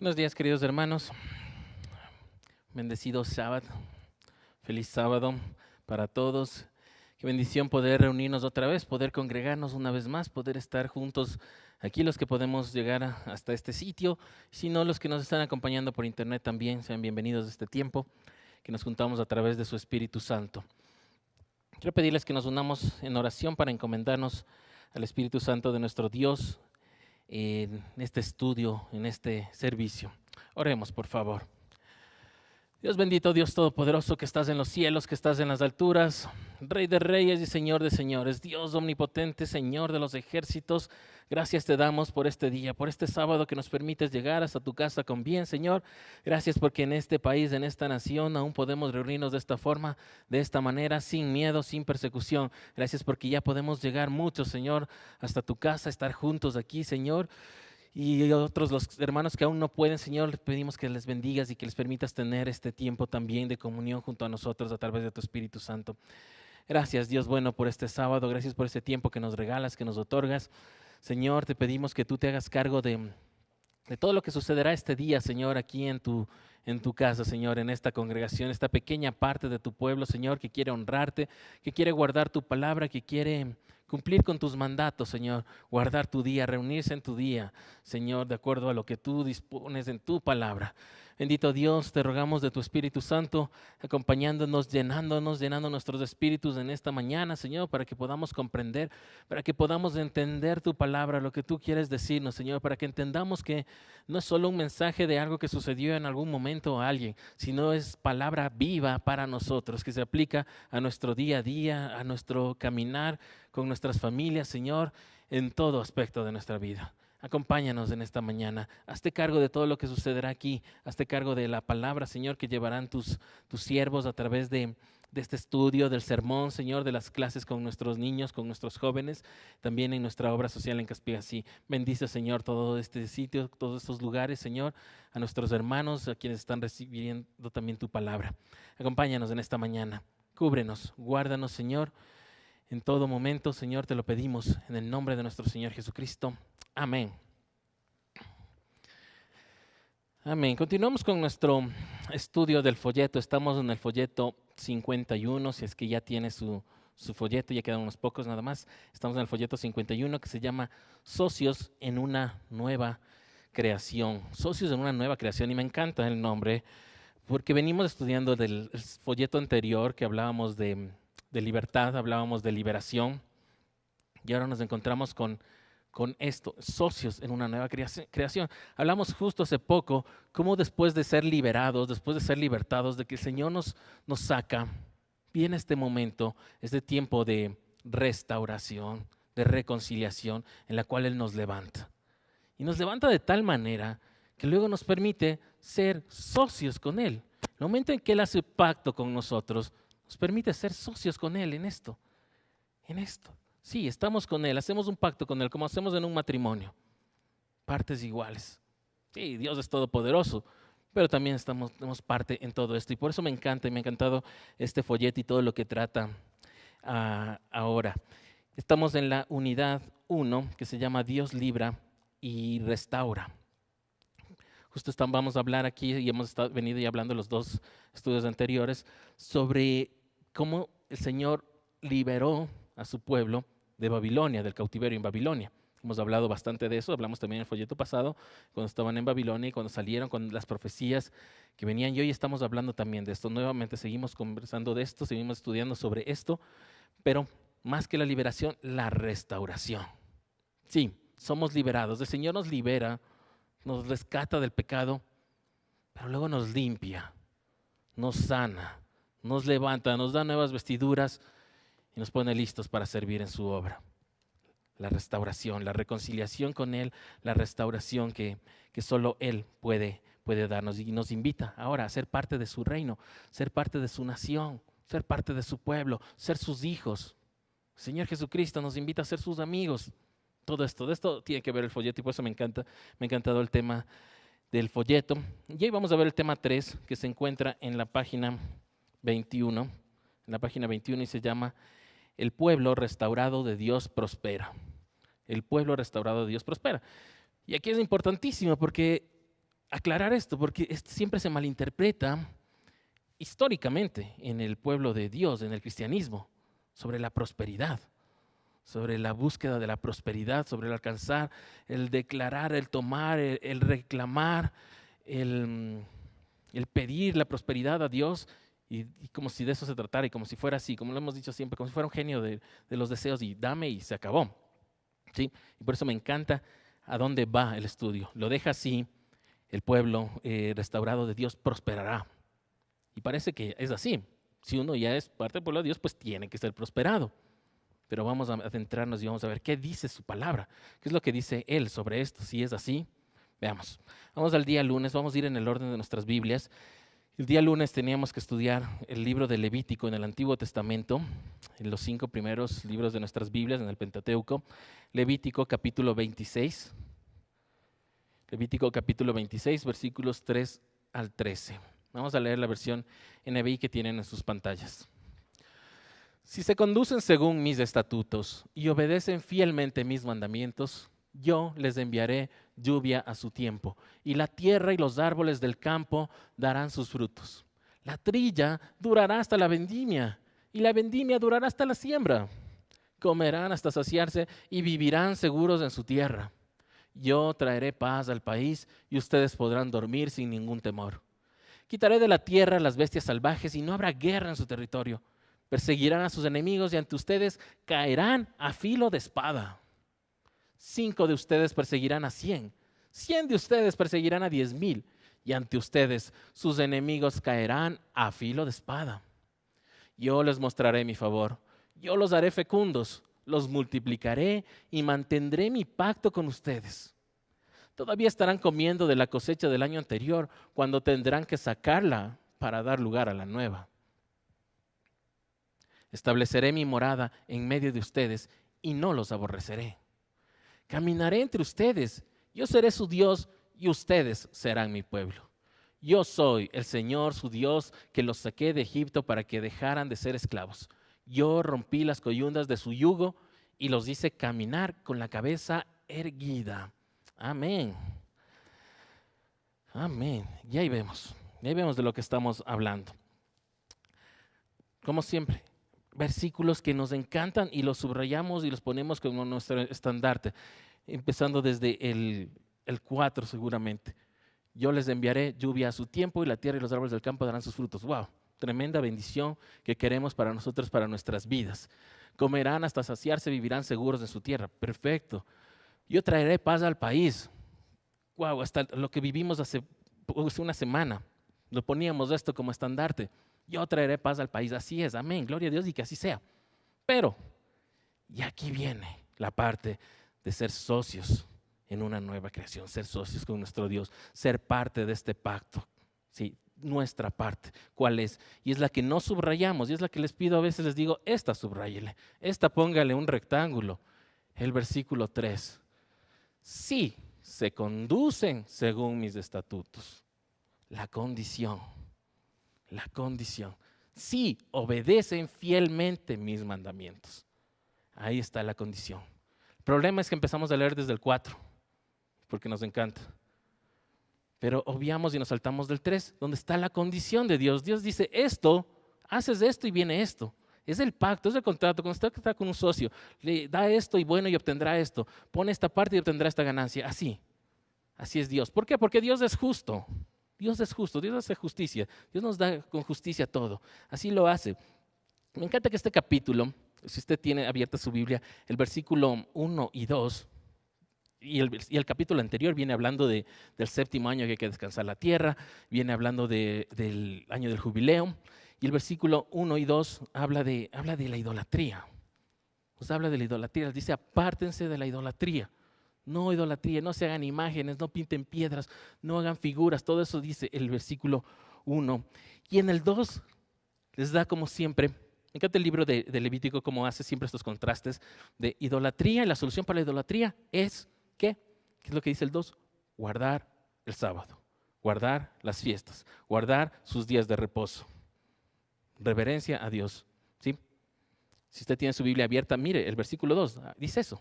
Buenos días, queridos hermanos. Bendecido sábado. Feliz sábado para todos. Qué bendición poder reunirnos otra vez, poder congregarnos una vez más, poder estar juntos aquí los que podemos llegar hasta este sitio. Si no, los que nos están acompañando por internet también, sean bienvenidos a este tiempo que nos juntamos a través de su Espíritu Santo. Quiero pedirles que nos unamos en oración para encomendarnos al Espíritu Santo de nuestro Dios en este estudio, en este servicio. Oremos, por favor. Dios bendito, Dios todopoderoso, que estás en los cielos, que estás en las alturas, Rey de reyes y Señor de señores, Dios omnipotente, Señor de los ejércitos, gracias te damos por este día, por este sábado que nos permites llegar hasta tu casa con bien, Señor. Gracias porque en este país, en esta nación, aún podemos reunirnos de esta forma, de esta manera, sin miedo, sin persecución. Gracias porque ya podemos llegar muchos, Señor, hasta tu casa, estar juntos aquí, Señor. Y otros, los hermanos que aún no pueden, Señor, les pedimos que les bendigas y que les permitas tener este tiempo también de comunión junto a nosotros a través de tu Espíritu Santo. Gracias, Dios bueno, por este sábado. Gracias por este tiempo que nos regalas, que nos otorgas. Señor, te pedimos que tú te hagas cargo de todo lo que sucederá este día, Señor, aquí en tu casa, Señor, en esta congregación, esta pequeña parte de tu pueblo, Señor, que quiere honrarte, que quiere guardar tu palabra, que quiere cumplir con tus mandatos, Señor, guardar tu día, reunirse en tu día, Señor, de acuerdo a lo que tú dispones en tu palabra. Bendito Dios, te rogamos de tu Espíritu Santo, acompañándonos, llenando nuestros espíritus en esta mañana, Señor, para que podamos comprender, para que podamos entender tu palabra, lo que tú quieres decirnos, Señor, para que entendamos que no es solo un mensaje de algo que sucedió en algún momento a alguien, sino es palabra viva para nosotros, que se aplica a nuestro día a día, a nuestro caminar con nuestras familias, Señor, en todo aspecto de nuestra vida. Acompáñanos en esta mañana. Hazte cargo de todo lo que sucederá aquí. Hazte cargo de la palabra, Señor, que llevarán tus siervos a través de este estudio, del sermón, Señor, de las clases con nuestros niños, con nuestros jóvenes, también en nuestra obra social en Caspigasí. Bendice, Señor, todo este sitio, todos estos lugares, Señor, a nuestros hermanos, a quienes están recibiendo también tu palabra. Acompáñanos en esta mañana. Cúbrenos, guárdanos, Señor, en todo momento, Señor, te lo pedimos en el nombre de nuestro Señor Jesucristo. Amén. Amén. Continuamos con nuestro estudio del folleto. Estamos en el folleto 51, si es que ya tiene su folleto, ya quedan unos pocos nada más. Estamos en el folleto 51 que se llama Socios en una nueva creación. Socios en una nueva creación, y me encanta el nombre porque venimos estudiando del folleto anterior que hablábamos de libertad, hablábamos de liberación, y ahora nos encontramos con esto, socios en una nueva creación. Hablamos justo hace poco cómo después de ser liberados, después de ser libertados, de que el Señor nos saca, viene este momento, este tiempo de restauración, de reconciliación, en la cual Él nos levanta. Y nos levanta de tal manera que luego nos permite ser socios con Él. El momento en que Él hace pacto con nosotros, nos permite ser socios con Él en esto, en esto. Sí, estamos con Él, hacemos un pacto con Él, como hacemos en un matrimonio, partes iguales. Sí, Dios es todopoderoso, pero también tenemos parte en todo esto. Y por eso me encanta y me ha encantado este folleto y todo lo que trata ahora. Estamos en la unidad 1, que se llama Dios libra y restaura. Justo vamos a hablar aquí, y hemos venido ya hablando los dos estudios anteriores, sobre cómo el Señor liberó a su pueblo de Babilonia, del cautiverio en Babilonia. Hemos hablado bastante de eso, hablamos también en el folleto pasado, cuando estaban en Babilonia y cuando salieron con las profecías que venían. Y hoy estamos hablando también de esto. Nuevamente seguimos conversando de esto, seguimos estudiando sobre esto, pero más que la liberación, la restauración. Sí, somos liberados. El Señor nos libera, nos rescata del pecado, pero luego nos limpia, nos sana, nos levanta, nos da nuevas vestiduras y nos pone listos para servir en su obra. La restauración, la reconciliación con Él, la restauración que solo Él puede darnos, y nos invita ahora a ser parte de su reino, ser parte de su nación, ser parte de su pueblo, ser sus hijos. El Señor Jesucristo nos invita a ser sus amigos. Todo esto, de esto tiene que ver el folleto, y por eso me ha encantado el tema del folleto. Y hoy vamos a ver el tema 3, que se encuentra en la página 21, y se llama El pueblo restaurado de Dios prospera. El pueblo restaurado de Dios prospera. Y aquí es importantísimo porque aclarar esto porque siempre se malinterpreta históricamente en el pueblo de Dios, en el cristianismo, sobre la prosperidad, sobre la búsqueda de la prosperidad, sobre el alcanzar, el declarar, el tomar, el reclamar, el, el pedir la prosperidad a Dios y como si de eso se tratara y como si fuera así, como lo hemos dicho siempre, como si fuera un genio de los deseos y dame y se acabó. ¿Sí? Y por eso me encanta a dónde va el estudio. Lo deja así, el pueblo restaurado de Dios prosperará. Y parece que es así. Si uno ya es parte del pueblo de Dios, pues tiene que ser prosperado. Pero vamos a adentrarnos y vamos a ver qué dice su palabra. ¿Qué es lo que dice Él sobre esto? Si es así, veamos. Vamos al día lunes, vamos a ir en el orden de nuestras Biblias. El día lunes teníamos que estudiar el libro de Levítico en el Antiguo Testamento, en los 5 primeros libros de nuestras Biblias, en el Pentateuco. Levítico capítulo 26. Levítico capítulo 26, versículos 3 al 13. Vamos a leer la versión NBI que tienen en sus pantallas. Si se conducen según mis estatutos y obedecen fielmente mis mandamientos, yo les enviaré lluvia a su tiempo, y la tierra y los árboles del campo darán sus frutos. La trilla durará hasta la vendimia, y la vendimia durará hasta la siembra. Comerán hasta saciarse y vivirán seguros en su tierra. Yo traeré paz al país y ustedes podrán dormir sin ningún temor. Quitaré de la tierra las bestias salvajes y no habrá guerra en su territorio. Perseguirán a sus enemigos y ante ustedes caerán a filo de espada. 5 de ustedes perseguirán a 100. 100 de ustedes perseguirán a 10,000. Y ante ustedes sus enemigos caerán a filo de espada. Yo les mostraré mi favor. Yo los haré fecundos. Los multiplicaré y mantendré mi pacto con ustedes. Todavía estarán comiendo de la cosecha del año anterior cuando tendrán que sacarla para dar lugar a la nueva. Estableceré mi morada en medio de ustedes y no los aborreceré. Caminaré entre ustedes, yo seré su Dios y ustedes serán mi pueblo. Yo soy el Señor, su Dios, que los saqué de Egipto para que dejaran de ser esclavos. Yo rompí las coyundas de su yugo y los hice caminar con la cabeza erguida. Amén. Amén. Y ahí vemos de lo que estamos hablando. Como siempre, versículos que nos encantan y los subrayamos y los ponemos como nuestro estandarte, empezando desde el 4 seguramente. Yo les enviaré lluvia a su tiempo y la tierra y los árboles del campo darán sus frutos. ¡Wow! Tremenda bendición que queremos para nosotros, para nuestras vidas. Comerán hasta saciarse, vivirán seguros en su tierra. Perfecto. Yo traeré paz al país. ¡Wow! Hasta lo que vivimos hace una semana. Lo poníamos esto como estandarte. Yo traeré paz al país. Así es, amén, gloria a Dios y que así sea. Pero, y aquí viene la parte de ser socios en una nueva creación, ser socios con nuestro Dios, ser parte de este pacto. Sí, nuestra parte, ¿cuál es? Y es la que no subrayamos, y es la que les pido a veces, les digo, esta subráyele, esta póngale un rectángulo. El versículo 3. Sí, se conducen según mis estatutos. La condición. Sí, obedecen fielmente mis mandamientos. Ahí está la condición. El problema es que empezamos a leer desde el 4, porque nos encanta. Pero obviamos y nos saltamos del 3, donde está la condición de Dios. Dios dice, esto, haces esto y viene esto. Es el pacto, es el contrato. Cuando usted está con un socio, le da esto y bueno y obtendrá esto. Pone esta parte y obtendrá esta ganancia. Así es Dios. ¿Por qué? Porque Dios es justo. Dios es justo, Dios hace justicia, Dios nos da con justicia todo, así lo hace. Me encanta que este capítulo, si usted tiene abierta su Biblia, el versículo 1 y 2, y el capítulo anterior viene hablando del 7º año que hay que descansar la tierra, viene hablando del año del jubileo, y el versículo 1 y 2 habla de la idolatría. Nos habla de la idolatría, dice apártense de la idolatría. No idolatría, no se hagan imágenes, no pinten piedras, no hagan figuras. Todo eso dice el versículo 1. Y en el 2 les da como siempre, me encanta el libro de Levítico como hace siempre estos contrastes de idolatría. Y la solución para la idolatría es, ¿qué? ¿Qué es lo que dice el 2? Guardar el sábado, guardar las fiestas, guardar sus días de reposo. Reverencia a Dios. ¿Sí? Si usted tiene su Biblia abierta, mire, el versículo 2 dice eso.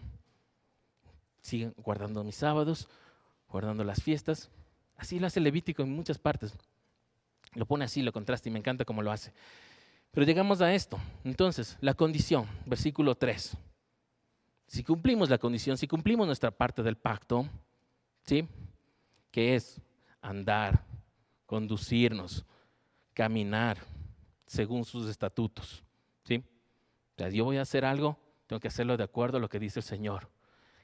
Siguen guardando mis sábados, guardando las fiestas. Así lo hace Levítico en muchas partes. Lo pone así, lo contrasta y me encanta cómo lo hace. Pero llegamos a esto. Entonces, la condición, versículo 3. Si cumplimos la condición, si cumplimos nuestra parte del pacto, ¿sí? Que es andar, conducirnos, caminar según sus estatutos, ¿sí? O sea, yo voy a hacer algo, tengo que hacerlo de acuerdo a lo que dice el Señor.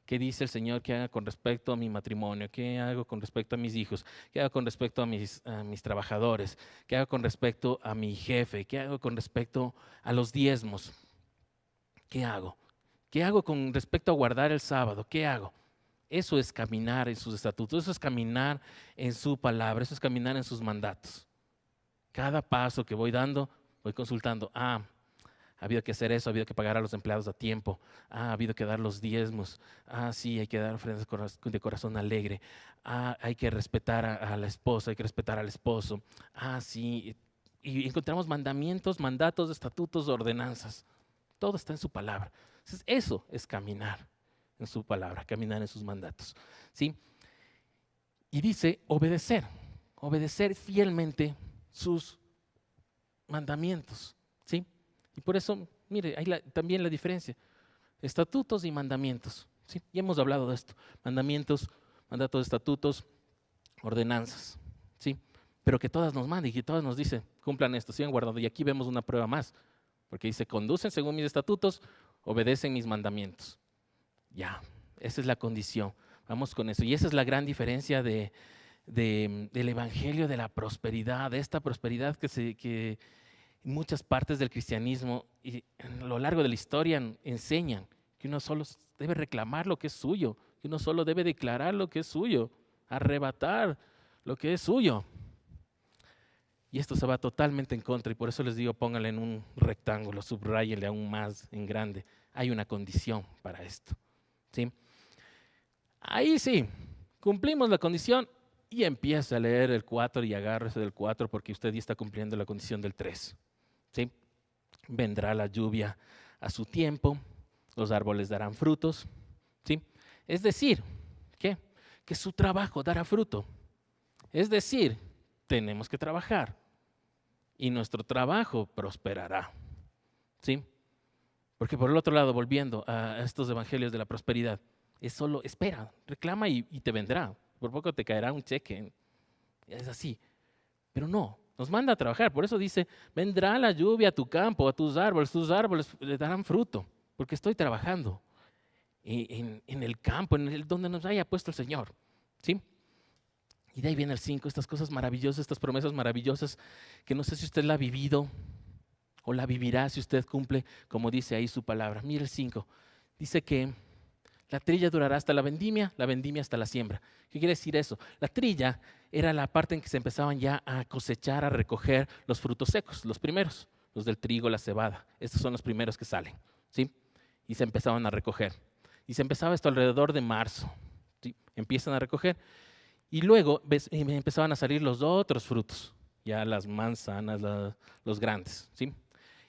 ¿Qué dice el Señor que haga con respecto a mi matrimonio? ¿Qué hago con respecto a mis hijos? ¿Qué hago con respecto a mis trabajadores? ¿Qué hago con respecto a mi jefe? ¿Qué hago con respecto a los diezmos? ¿Qué hago? ¿Qué hago con respecto a guardar el sábado? ¿Qué hago? Eso es caminar en sus estatutos, eso es caminar en su palabra, eso es caminar en sus mandatos. Cada paso que voy dando, voy consultando. Ha habido que hacer eso, ha habido que pagar a los empleados a tiempo, ha habido que dar los diezmos, sí, hay que dar ofrendas de corazón alegre, hay que respetar a la esposa, hay que respetar al esposo, sí, y encontramos mandamientos, mandatos, estatutos, ordenanzas, todo está en su palabra. Entonces, eso es caminar en su palabra, caminar en sus mandatos, ¿sí? Y dice obedecer fielmente sus mandamientos, ¿sí? Y por eso, mire, hay también la diferencia. Estatutos y mandamientos. ¿Sí? Ya hemos hablado de esto. Mandamientos, mandatos, estatutos, ordenanzas. ¿Sí? Pero que todas nos manden y que todas nos dicen, cumplan esto, sigan guardando. Y aquí vemos una prueba más. Porque dice, conducen según mis estatutos, obedecen mis mandamientos. Ya, esa es la condición. Vamos con eso. Y esa es la gran diferencia del evangelio de la prosperidad, de esta prosperidad que muchas partes del cristianismo y a lo largo de la historia enseñan que uno solo debe reclamar lo que es suyo, que uno solo debe declarar lo que es suyo, arrebatar lo que es suyo. Y esto se va totalmente en contra y por eso les digo, pónganle en un rectángulo, subrayenle aún más en grande. Hay una condición para esto, ¿sí? Ahí sí, cumplimos la condición y empieza a leer el 4 y agárrese del 4 porque usted ya está cumpliendo la condición del 3. ¿Sí? Vendrá la lluvia a su tiempo, los árboles darán frutos, ¿sí? Es decir, ¿qué? Que su trabajo dará fruto. Es decir, tenemos que trabajar y nuestro trabajo prosperará, ¿sí? Porque por el otro lado, volviendo a estos evangelios de la prosperidad, es solo espera, reclama y te vendrá. Por poco te caerá un cheque. Es así. Pero no, nos manda a trabajar. Por eso dice, vendrá la lluvia a tu campo, a tus árboles le darán fruto, porque estoy trabajando en el campo, donde nos haya puesto el Señor. ¿Sí? Y de ahí viene el 5, estas cosas maravillosas, estas promesas maravillosas, que no sé si usted la ha vivido o la vivirá si usted cumple, como dice ahí su palabra. Mire el 5, dice que la trilla durará hasta la vendimia hasta la siembra. ¿Qué quiere decir eso? La trilla era la parte en que se empezaban ya a cosechar, a recoger los frutos secos, los primeros, los del trigo, la cebada. Estos son los primeros que salen, ¿sí? Y se empezaban a recoger. Y se empezaba esto alrededor de marzo, ¿sí? Empiezan a recoger. Y luego empezaban a salir los otros frutos, ya las manzanas, los grandes, ¿sí?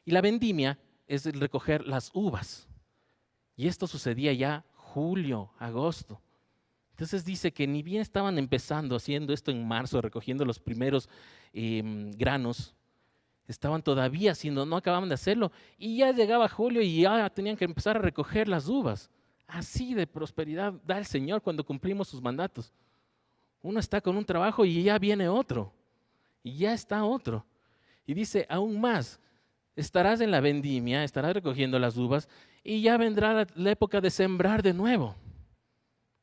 Y la vendimia es el recoger las uvas. Y esto sucedía ya julio, agosto. Entonces dice que ni bien estaban empezando haciendo esto en marzo, recogiendo los primeros granos, estaban todavía haciendo, no acababan de hacerlo, y ya llegaba julio y ya tenían que empezar a recoger las uvas. Así de prosperidad da el Señor cuando cumplimos sus mandatos. Uno está con un trabajo y ya viene otro, y ya está otro. Y dice, aún más, estarás en la vendimia, estarás recogiendo las uvas, y ya vendrá la época de sembrar de nuevo.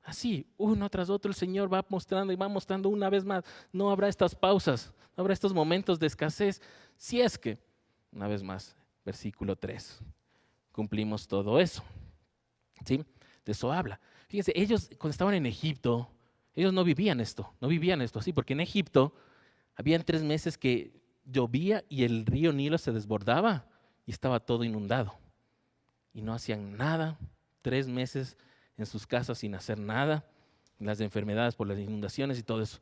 Así, uno tras otro, el Señor va mostrando y va mostrando una vez más. No habrá estas pausas, no habrá estos momentos de escasez. Si es que, una vez más, versículo 3, cumplimos todo eso. ¿Sí? De eso habla. Fíjense, ellos cuando estaban en Egipto, ellos no vivían esto así, porque en Egipto habían 3 meses que llovía y el río Nilo se desbordaba y estaba todo inundado. Y no hacían nada, 3 meses en sus casas sin hacer nada, las enfermedades por las inundaciones y todo eso.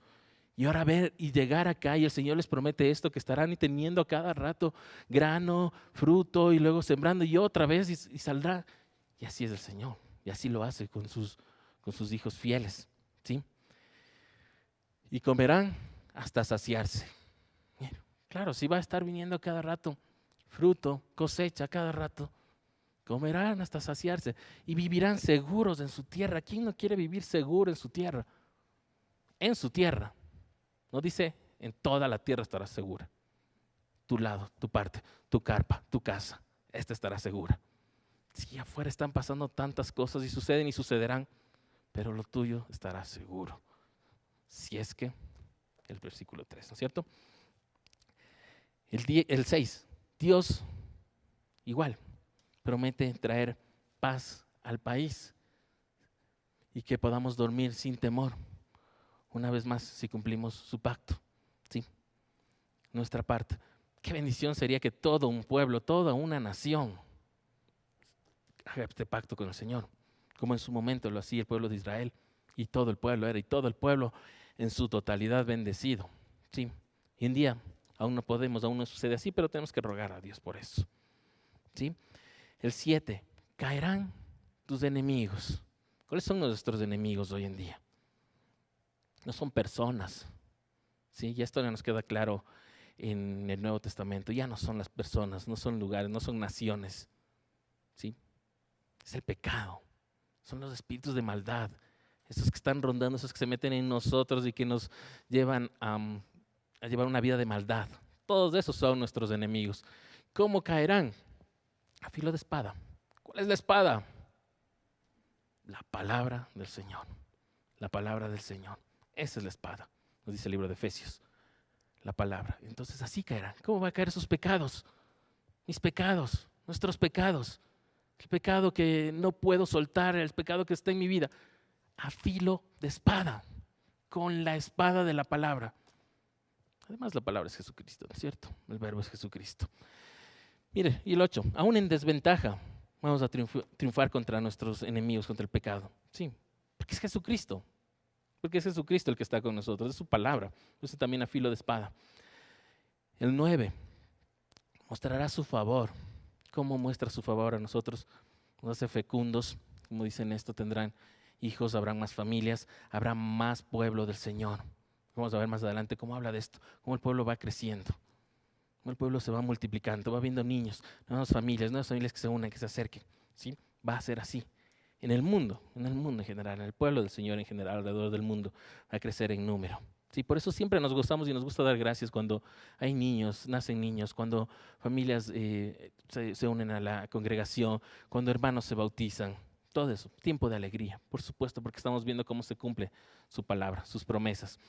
Y ahora ver y llegar acá y el Señor les promete esto, que estarán teniendo a cada rato grano, fruto y luego sembrando y otra vez y saldrá. Y así es el Señor, y así lo hace con sus hijos fieles, ¿sí? y comerán hasta saciarse. Claro, si va a estar viniendo cada rato fruto, cosecha cada rato, comerán hasta saciarse y vivirán seguros en su tierra. ¿Quién no quiere vivir seguro en su tierra? En su tierra. No dice en toda la tierra estará segura. Tu lado, tu parte, tu carpa, tu casa, esta estará segura. Si afuera están pasando tantas cosas y suceden y sucederán, pero lo tuyo estará seguro. Si es que, el versículo 3, ¿no es cierto? El 6, Dios igual promete traer paz al país y que podamos dormir sin temor. Una vez más, si cumplimos su pacto, ¿sí? Nuestra parte. Qué bendición sería que todo un pueblo, toda una nación haga este pacto con el Señor, como en su momento lo hacía el pueblo de Israel, y todo el pueblo era, y todo el pueblo en su totalidad bendecido. ¿Sí? Hoy en día aún no podemos, aún no sucede así, pero tenemos que rogar a Dios por eso. ¿Sí? El 7, caerán tus enemigos. ¿Cuáles son nuestros enemigos hoy en día? No son personas. ¿Sí? Y esto ya nos queda claro en el Nuevo Testamento. Ya no son las personas, no son lugares, no son naciones. ¿Sí? Es el pecado. Son los espíritus de maldad. Esos que están rondando, esos que se meten en nosotros y que nos llevan a llevar una vida de maldad. Todos esos son nuestros enemigos. ¿Cómo caerán? A filo de espada. ¿Cuál es la espada? La palabra del Señor. La palabra del Señor. Esa es la espada, nos dice el libro de Efesios. La palabra. Entonces así caerán. ¿Cómo va a caer esos pecados? Mis pecados, nuestros pecados. El pecado que no puedo soltar, el pecado que está en mi vida. A filo de espada. Con la espada de la palabra. Además la palabra es Jesucristo, ¿no es cierto? El verbo es Jesucristo. Mire, y el 8, aún en desventaja, vamos a triunfar contra nuestros enemigos, contra el pecado. Sí, porque es Jesucristo. Porque es Jesucristo el que está con nosotros, es su palabra. Eso también a filo de espada. El 9, mostrará su favor. ¿Cómo muestra su favor a nosotros? Nos hace fecundos, como dicen esto, tendrán hijos, habrán más familias, habrá más pueblo del Señor. Vamos a ver más adelante cómo habla de esto, cómo el pueblo va creciendo, cómo el pueblo se va multiplicando, va viendo niños, nuevas familias que se unan, que se acerquen. ¿Sí? Va a ser así. En el mundo en general, en el pueblo del Señor en general, alrededor del mundo, va a crecer en número. Sí, por eso siempre nos gozamos y nos gusta dar gracias cuando hay niños, nacen niños, cuando familias se unen a la congregación, cuando hermanos se bautizan. Todo eso, tiempo de alegría, por supuesto, porque estamos viendo cómo se cumple su palabra, sus promesas.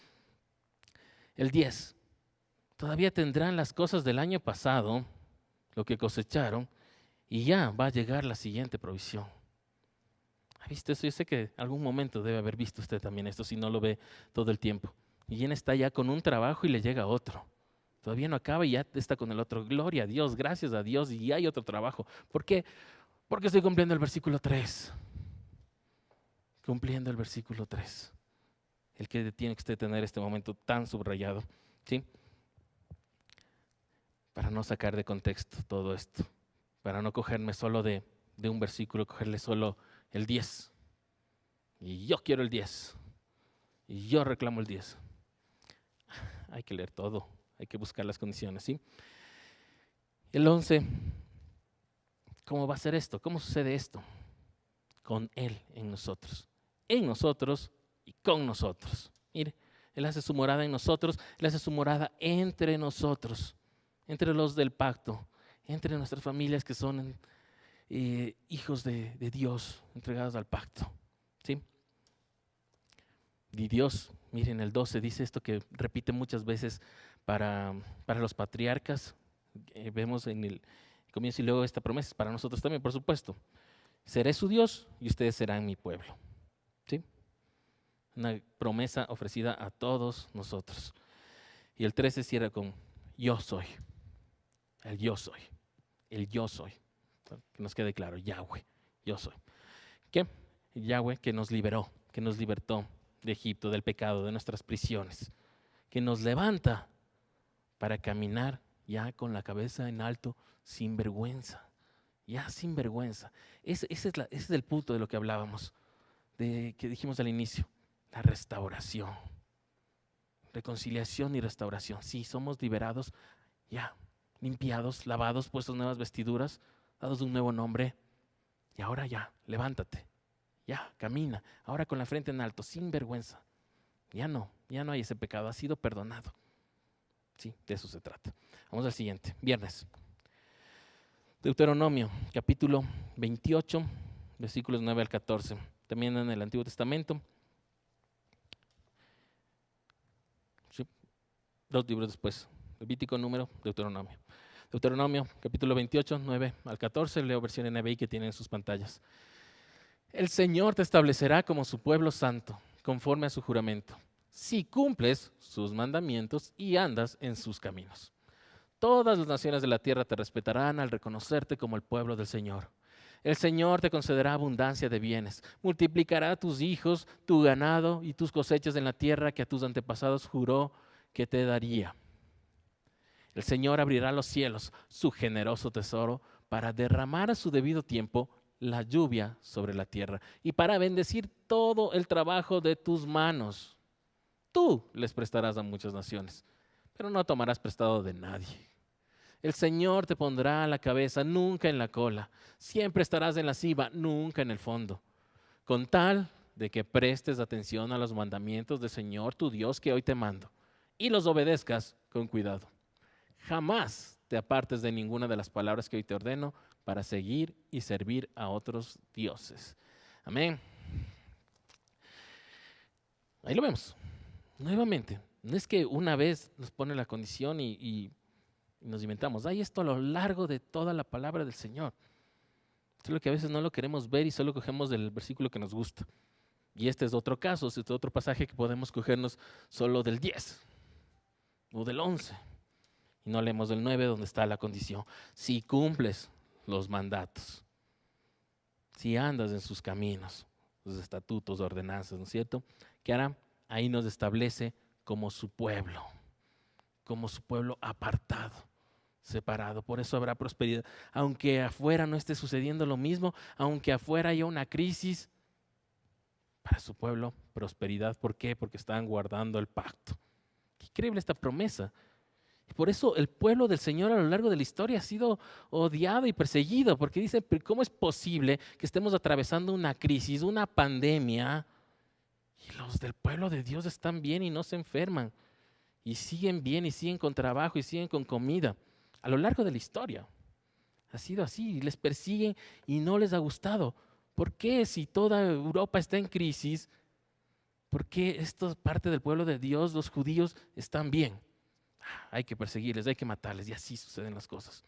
El 10, todavía tendrán las cosas del año pasado, lo que cosecharon, y ya va a llegar la siguiente provisión. ¿Ha visto eso? Yo sé que en algún momento debe haber visto usted también esto, si no lo ve todo el tiempo. Y bien está ya con un trabajo y le llega otro. Todavía no acaba y ya está con el otro. Gloria a Dios, gracias a Dios, y ya hay otro trabajo. ¿Por qué? Porque estoy cumpliendo el versículo 3. Cumpliendo el versículo 3. El que tiene que usted tener este momento tan subrayado. ¿Sí? Para no sacar de contexto todo esto. Para no cogerme solo de un versículo, cogerle solo el 10. Y yo quiero el 10. Y yo reclamo el 10. Hay que leer todo. Hay que buscar las condiciones, ¿sí? El 11. ¿Cómo va a ser esto? ¿Cómo sucede esto? Con Él en nosotros. En nosotros y con nosotros. Mire, Él hace su morada en nosotros. Él hace su morada entre nosotros. Entre los del pacto. Entre nuestras familias que son hijos de Dios, entregados al pacto. ¿Sí? Y Dios, miren, el 12 dice esto que repite muchas veces para los patriarcas. Vemos en el comienzo y luego esta promesa es para nosotros también, por supuesto. Seré su Dios y ustedes serán mi pueblo. ¿Sí? Una promesa ofrecida a todos nosotros. Y el 13 cierra con yo soy. El yo soy. El yo soy. Que nos quede claro, Yahweh, yo soy. ¿Qué? Yahweh que nos liberó, que nos libertó de Egipto, del pecado, de nuestras prisiones, que nos levanta para caminar ya con la cabeza en alto, sin vergüenza, ya sin vergüenza. Ese es el punto de lo que hablábamos, de que dijimos al inicio, la restauración. reconciliación y restauración. Sí, somos liberados, ya, limpiados, lavados, puestos nuevas vestiduras, dados un nuevo nombre. Y ahora ya, levántate, ya, camina. Ahora con la frente en alto, sin vergüenza. Ya no hay ese pecado, ha sido perdonado. Sí, de eso se trata. Vamos al siguiente, viernes. Deuteronomio, capítulo 28, versículos 9 al 14. También en el Antiguo Testamento. Sí, 2 libros después. Levítico, Número, Deuteronomio. Deuteronomio, capítulo 28, 9 al 14. Leo versión NBI que tiene en sus pantallas. El Señor te establecerá como su pueblo santo, conforme a su juramento, si cumples sus mandamientos y andas en sus caminos. Todas las naciones de la tierra te respetarán al reconocerte como el pueblo del Señor. El Señor te concederá abundancia de bienes, multiplicará tus hijos, tu ganado y tus cosechas en la tierra que a tus antepasados juró que te daría. El Señor abrirá los cielos, su generoso tesoro, para derramar a su debido tiempo la lluvia sobre la tierra y para bendecir todo el trabajo de tus manos. Tú les prestarás a muchas naciones, pero no tomarás prestado de nadie. El Señor te pondrá a la cabeza, nunca en la cola. Siempre estarás en la cima, nunca en el fondo. Con tal de que prestes atención a los mandamientos del Señor, tu Dios, que hoy te mando, y los obedezcas con cuidado. Jamás te apartes de ninguna de las palabras que hoy te ordeno para seguir y servir a otros dioses. Amén. Ahí lo vemos. Nuevamente, no es que una vez nos pone la condición y nos inventamos. Hay esto a lo largo de toda la palabra del Señor. Solo que a veces no lo queremos ver y solo cogemos del versículo que nos gusta. Y este es otro caso, este es otro pasaje que podemos cogernos solo del 10 o del 11. Y no leemos del 9 donde está la condición. Si cumples los mandatos, si andas en sus caminos, sus estatutos, ordenanzas, ¿no es cierto? ¿Qué hará? Ahí nos establece como su pueblo apartado, separado. Por eso habrá prosperidad. Aunque afuera no esté sucediendo lo mismo, aunque afuera haya una crisis, para su pueblo prosperidad. ¿Por qué? Porque están guardando el pacto. Qué increíble esta promesa. Y por eso el pueblo del Señor a lo largo de la historia ha sido odiado y perseguido, porque dicen, ¿cómo es posible que estemos atravesando una crisis, una pandemia, y los del pueblo de Dios están bien y no se enferman? Y siguen bien y siguen con trabajo y siguen con comida. A lo largo de la historia ha sido así. Y les persiguen y no les ha gustado. ¿Por qué si toda Europa está en crisis? ¿Por qué esta parte del pueblo de Dios, los judíos, están bien? Hay que perseguirles, hay que matarles. Y así suceden las cosas.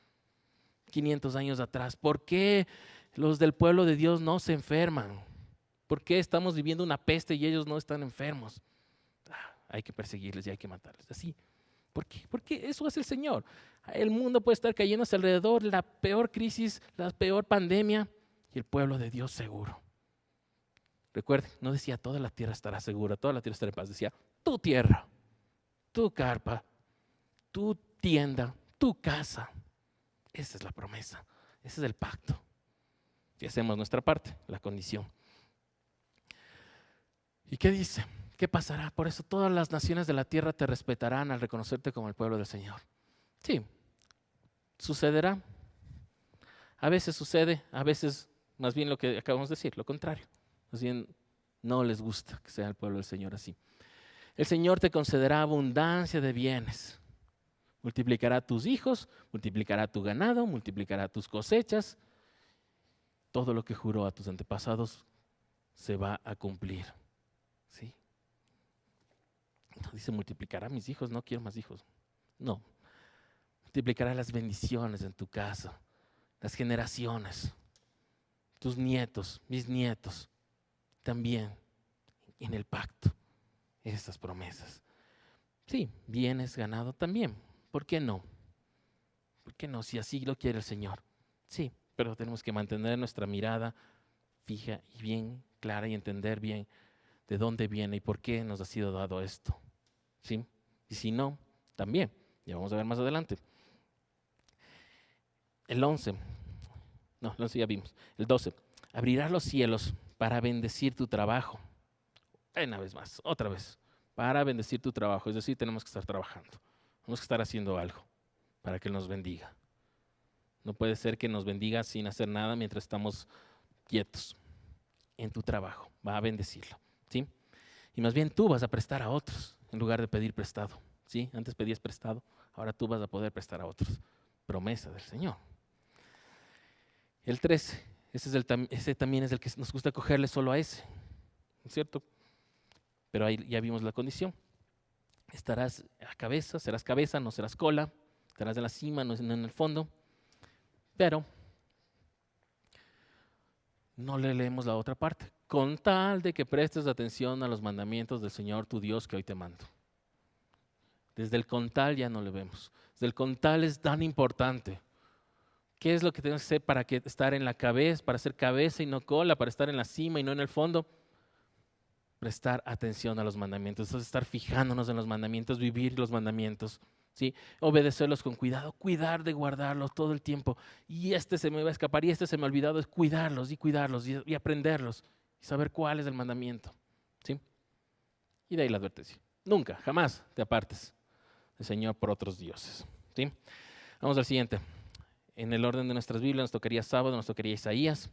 500 años atrás, ¿por qué los del pueblo de Dios no se enferman? ¿Por qué estamos viviendo una peste y ellos no están enfermos? Hay que perseguirles y hay que matarles. Así. ¿Por qué? Porque eso hace el Señor. El mundo puede estar cayéndose alrededor, la peor crisis, la peor pandemia, y el pueblo de Dios seguro. Recuerden, no decía toda la tierra estará segura, toda la tierra estará en paz. Decía tu tierra, tu carpa, tu tienda, tu casa. Esa es la promesa, ese es el pacto. Si hacemos nuestra parte, la condición. ¿Y qué dice? ¿Qué pasará? Por eso todas las naciones de la tierra te respetarán al reconocerte como el pueblo del Señor. Sí, sucederá. A veces sucede, a veces más bien lo que acabamos de decir, lo contrario. Más bien no les gusta que sea el pueblo del Señor así. El Señor te concederá abundancia de bienes. Multiplicará tus hijos, multiplicará tu ganado, multiplicará tus cosechas. Todo lo que juró a tus antepasados se va a cumplir. ¿Sí? No dice multiplicará mis hijos, no quiero más hijos. No, multiplicará las bendiciones en tu casa, las generaciones, tus nietos, mis nietos, también en el pacto, estas promesas. Sí, bienes, ganado también. ¿Por qué no? ¿Por qué no? Si así lo quiere el Señor. Sí, pero tenemos que mantener nuestra mirada fija y bien clara y entender bien de dónde viene y por qué nos ha sido dado esto. ¿Sí? Y si no, también. Ya vamos a ver más adelante. El 11. No, el 11 ya vimos. El 12. Abrirás los cielos para bendecir tu trabajo. Una vez más, otra vez. para bendecir tu trabajo. Es decir, tenemos que estar trabajando, tenemos que estar haciendo algo para que Él nos bendiga. No puede ser que nos bendiga sin hacer nada mientras estamos quietos. En tu trabajo va a bendecirlo, ¿sí? Y más bien tú vas a prestar a otros en lugar de pedir prestado, ¿sí? Antes pedías prestado, ahora tú vas a poder prestar a otros. Promesa del Señor. El 13, ese también es el que nos gusta cogerle solo a ese, ¿no es cierto? Pero ahí ya vimos la condición. Estarás a cabeza, serás cabeza, no serás cola, estarás en la cima, no en el fondo. Pero no le leemos la otra parte. Con tal de que prestes atención a los mandamientos del Señor tu Dios que hoy te mando. Desde el con tal ya no le vemos. Desde el con tal es tan importante. ¿Qué es lo que tenemos que hacer para estar en la cabeza, para ser cabeza y no cola, para estar en la cima y no en el fondo? Prestar atención a los mandamientos. Entonces, estar fijándonos en los mandamientos, vivir los mandamientos, ¿sí? Obedecerlos con cuidado, cuidar de guardarlos todo el tiempo. Y este se me va a escapar y este se me ha olvidado, es cuidarlos y aprenderlos y saber cuál es el mandamiento, ¿sí? Y de ahí la advertencia. Nunca, jamás te apartes del Señor por otros dioses, ¿sí? Vamos al siguiente. En el orden de nuestras Biblias nos tocaría sábado, nos tocaría Isaías.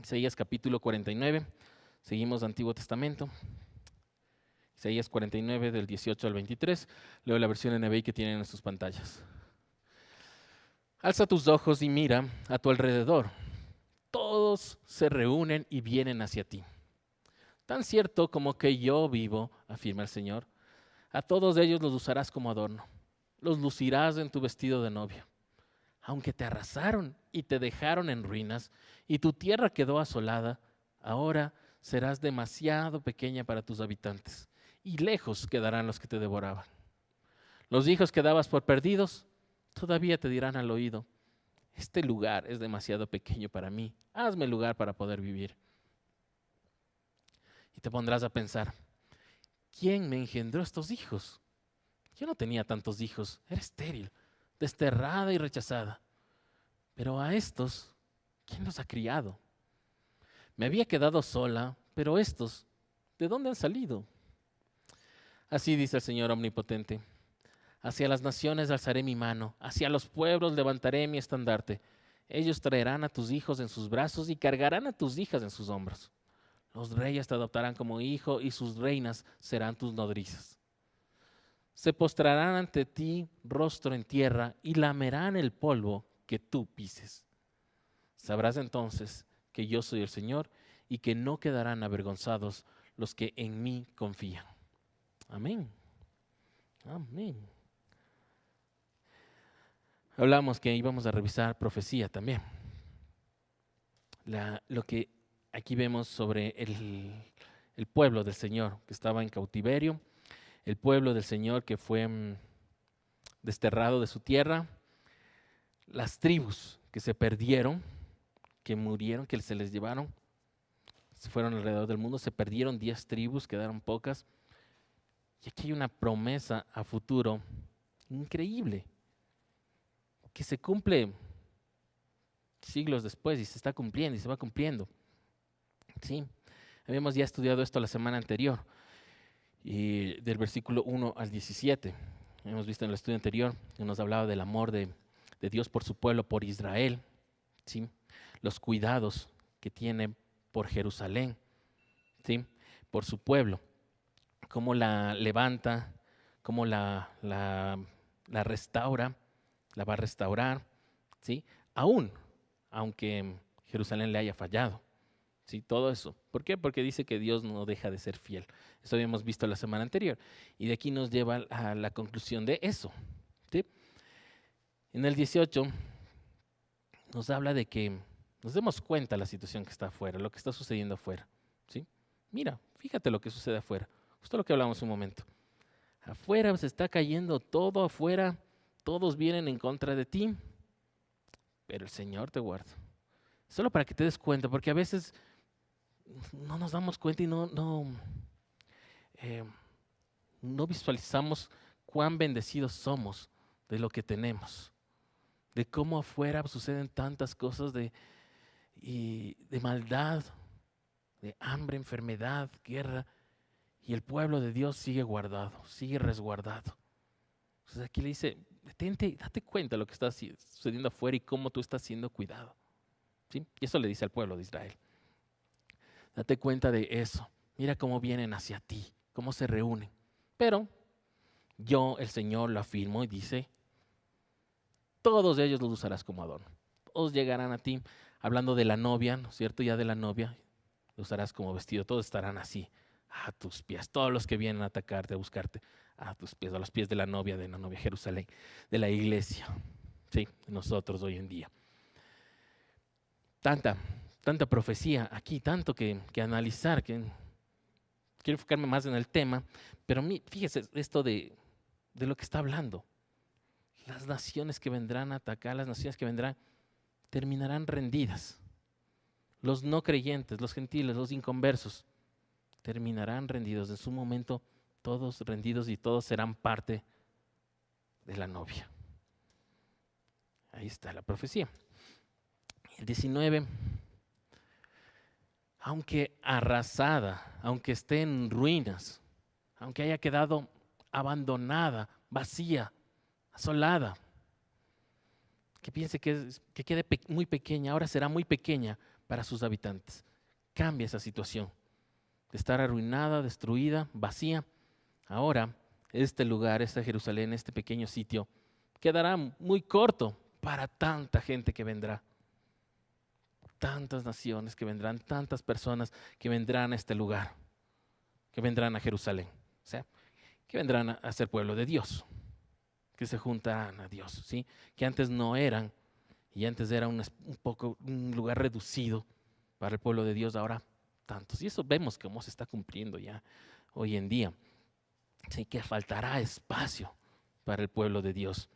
Isaías capítulo 49. Seguimos Antiguo Testamento. Isaías 49 del 18 al 23. Leo la versión NBI que tienen en sus pantallas. Alza tus ojos y mira a tu alrededor. Todos se reúnen y vienen hacia ti. Tan cierto como que yo vivo, afirma el Señor, a todos ellos los usarás como adorno. Los lucirás en tu vestido de novia. Aunque te arrasaron y te dejaron en ruinas y tu tierra quedó asolada, ahora serás demasiado pequeña para tus habitantes y lejos quedarán los que te devoraban. Los hijos que dabas por perdidos todavía te dirán al oído, este lugar es demasiado pequeño para mí, hazme lugar para poder vivir. Y te pondrás a pensar, ¿quién me engendró estos hijos? Yo no tenía tantos hijos, era estéril, desterrada y rechazada. Pero a estos, ¿quién los ha criado? Me había quedado sola, pero estos, ¿de dónde han salido? Así dice el Señor Omnipotente. Hacia las naciones alzaré mi mano, hacia los pueblos levantaré mi estandarte. Ellos traerán a tus hijos en sus brazos y cargarán a tus hijas en sus hombros. Los reyes te adoptarán como hijo y sus reinas serán tus nodrizas. Se postrarán ante ti rostro en tierra y lamerán el polvo que tú pises. Sabrás entonces que yo soy el Señor y que no quedarán avergonzados los que en mí confían. Amén. Amén. Hablamos que íbamos a revisar profecía también. Lo que aquí vemos sobre el pueblo del Señor que estaba en cautiverio, el pueblo del Señor que fue desterrado de su tierra, las tribus que se perdieron, que murieron, que se les llevaron, se fueron alrededor del mundo, se perdieron 10 tribus, quedaron pocas. Y aquí hay una promesa a futuro increíble, que se cumple siglos después y se está cumpliendo y se va cumpliendo. Sí, habíamos ya estudiado esto la semana anterior, y del versículo 1 al 17. Hemos visto en el estudio anterior que nos hablaba del amor de Dios por su pueblo, por Israel, ¿sí? Los cuidados que tiene por Jerusalén, ¿sí? Por su pueblo, cómo la levanta, cómo la restaura, la va a restaurar, ¿sí? Aunque Jerusalén le haya fallado, ¿sí? Todo eso. ¿Por qué? Porque dice que Dios no deja de ser fiel. Eso habíamos visto la semana anterior. Y de aquí nos lleva a la conclusión de eso, ¿sí? En el 18 nos habla de que nos demos cuenta de la situación que está afuera, lo que está sucediendo afuera, ¿sí? Mira, fíjate lo que sucede afuera. Justo lo que hablamos un momento. Afuera se está cayendo todo afuera, todos vienen en contra de ti, pero el Señor te guarda. Solo para que te des cuenta, porque a veces no nos damos cuenta y no visualizamos cuán bendecidos somos de lo que tenemos, de cómo afuera suceden tantas cosas de maldad, de hambre, enfermedad, guerra, y el pueblo de Dios sigue guardado, sigue resguardado. Entonces aquí le dice, detente, date cuenta de lo que está sucediendo afuera y cómo tú estás siendo cuidado. ¿Sí? Y eso le dice al pueblo de Israel. Date cuenta de eso. Mira cómo vienen hacia ti, cómo se reúnen. Pero yo, el Señor, lo afirmo y dice, todos ellos los usarás como adorno. Todos llegarán a ti, hablando de la novia, ¿no es cierto? Ya de la novia, los usarás como vestido. Todos estarán así, a tus pies. Todos los que vienen a atacarte, a buscarte, a tus pies, a los pies de la novia Jerusalén, de la iglesia, ¿sí? De nosotros hoy en día. Tanta profecía aquí, tanto que analizar, que quiero enfocarme más en el tema, pero fíjese esto de lo que está hablando. Las naciones que vendrán a atacar, las naciones que vendrán, terminarán rendidas. Los no creyentes, los gentiles, los inconversos, terminarán rendidos. En su momento, todos rendidos y todos serán parte de la novia. Ahí está la profecía. El 19, aunque arrasada, aunque esté en ruinas, aunque haya quedado abandonada, vacía, asolada, que piense que quede muy pequeña, ahora será muy pequeña para sus habitantes. Cambia esa situación de estar arruinada, destruida, vacía. Ahora este lugar, esta Jerusalén, este pequeño sitio, quedará muy corto para tanta gente que vendrá. Tantas naciones que vendrán, tantas personas que vendrán a este lugar, que vendrán a Jerusalén, o sea, que vendrán a ser pueblo de Dios, que se juntarán a Dios, ¿sí? Que antes no eran, y antes era un lugar reducido para el pueblo de Dios, ahora tantos. Y eso vemos cómo se está cumpliendo ya hoy en día. Sí, que faltará espacio para el pueblo de Dios.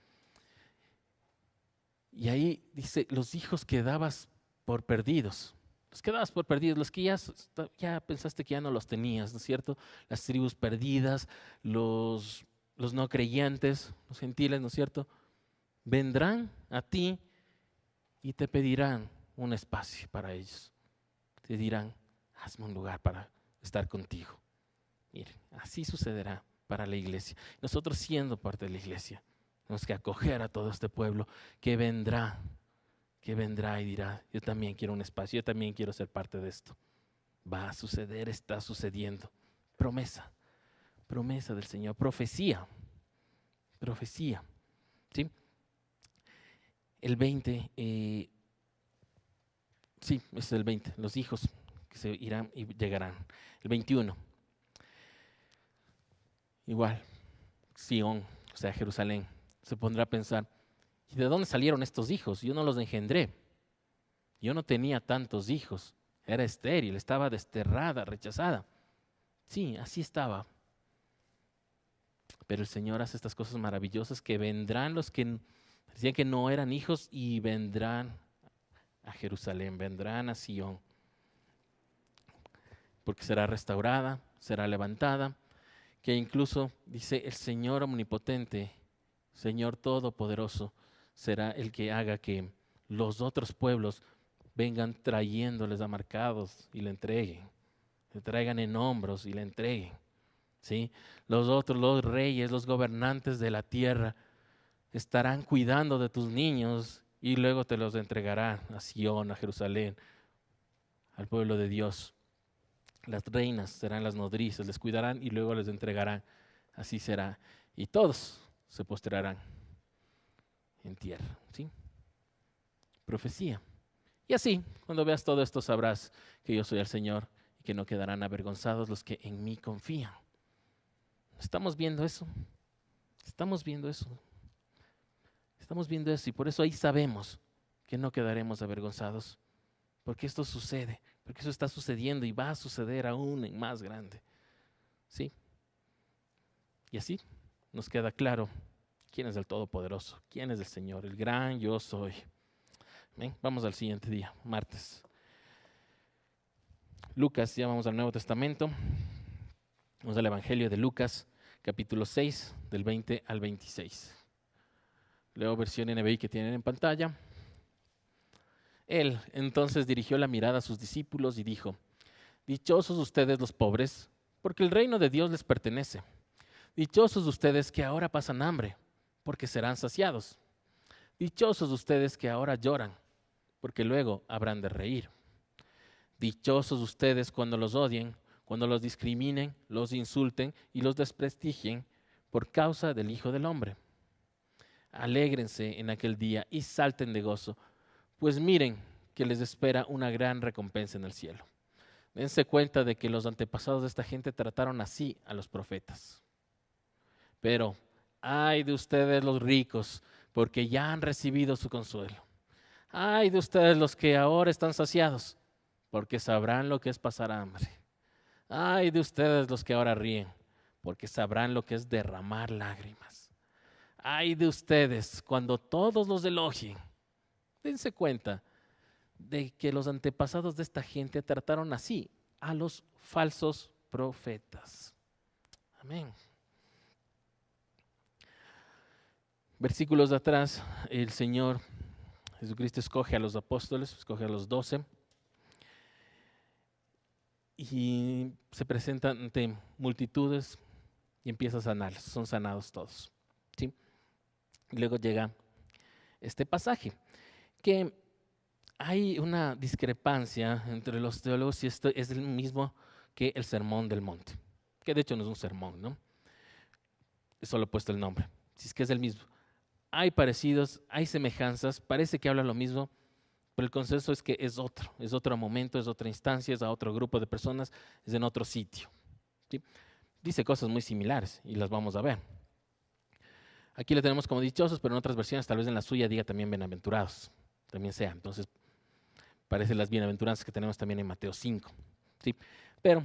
Y ahí dice, los hijos que dabas por perdidos. Los que dabas por perdidos, los que ya pensaste que ya no los tenías, ¿no es cierto? Las tribus perdidas, los no creyentes, los gentiles, ¿no es cierto? Vendrán a ti y te pedirán un espacio para ellos. Te dirán, hazme un lugar para estar contigo. Miren, así sucederá para la iglesia. Nosotros siendo parte de la iglesia, tenemos que acoger a todo este pueblo que vendrá y dirá, yo también quiero un espacio, yo también quiero ser parte de esto. Va a suceder, está sucediendo. Promesa del Señor, profecía, ¿sí? El 20, sí, es el 20, los hijos que se irán y llegarán. El 21, igual, Sión, o sea, Jerusalén, se pondrá a pensar, ¿y de dónde salieron estos hijos? Yo no los engendré. Yo no tenía tantos hijos. Era estéril, estaba desterrada, rechazada. Sí, así estaba. Pero el Señor hace estas cosas maravillosas que vendrán los que decían que no eran hijos y vendrán a Jerusalén, vendrán a Sión. Porque será restaurada, será levantada, que incluso dice el Señor omnipotente, Señor todopoderoso, será el que haga que los otros pueblos vengan trayéndoles amarcados y le entreguen, le traigan en hombros y le entreguen, ¿sí? Los reyes, los gobernantes de la tierra estarán cuidando de tus niños y luego te los entregarán a Sión, a Jerusalén, al pueblo de Dios. Las reinas serán las nodrizas, les cuidarán y luego les entregarán. Así será. Y todos se postrarán en tierra, ¿sí? Profecía. Y así, cuando veas todo esto, sabrás que yo soy el Señor y que no quedarán avergonzados los que en mí confían. ¿Estamos viendo eso? Estamos viendo eso. Estamos viendo eso y por eso ahí sabemos que no quedaremos avergonzados. Porque esto sucede, porque eso está sucediendo y va a suceder aún en más grande. ¿Sí? Y así nos queda claro quién es el Todopoderoso, quién es el Señor, el gran yo soy. Bien, vamos al siguiente día, martes. Lucas, ya vamos al Nuevo Testamento. Vamos al Evangelio de Lucas, capítulo 6, del 20 al 26. Leo versión NBI que tienen en pantalla. Él entonces dirigió la mirada a sus discípulos y dijo, dichosos ustedes los pobres, porque el reino de Dios les pertenece. Dichosos ustedes que ahora pasan hambre, porque serán saciados. Dichosos ustedes que ahora lloran, porque luego habrán de reír. Dichosos ustedes cuando los odien, cuando los discriminen, los insulten y los desprestigien por causa del Hijo del Hombre. Alégrense en aquel día y salten de gozo, pues miren que les espera una gran recompensa en el cielo. Dense cuenta de que los antepasados de esta gente trataron así a los profetas. Pero ay de ustedes los ricos, porque ya han recibido su consuelo. Ay de ustedes los que ahora están saciados, porque sabrán lo que es pasar hambre. Ay de ustedes los que ahora ríen, porque sabrán lo que es derramar lágrimas. Ay de ustedes cuando todos los elogien. Dense cuenta de que los antepasados de esta gente trataron así a los falsos profetas. Amén. Versículos de atrás, el Señor Jesucristo escoge a los apóstoles, escoge a los 12 y se presenta ante multitudes y empieza a sanarlos, son sanados todos. ¿Sí? Y luego llega este pasaje, que hay una discrepancia entre los teólogos si esto es el mismo que el Sermón del Monte, que de hecho no es un sermón, ¿no? Es solo puesto el nombre, si es que es el mismo. Hay parecidos, hay semejanzas, parece que habla lo mismo, pero el consenso es que es otro momento, es otra instancia, es a otro grupo de personas, es en otro sitio. ¿Sí? Dice cosas muy similares y las vamos a ver. Aquí le tenemos como dichosos, pero en otras versiones, tal vez en la suya diga también bienaventurados, también sea. Entonces, parecen las bienaventuranzas que tenemos también en Mateo 5. ¿Sí? Pero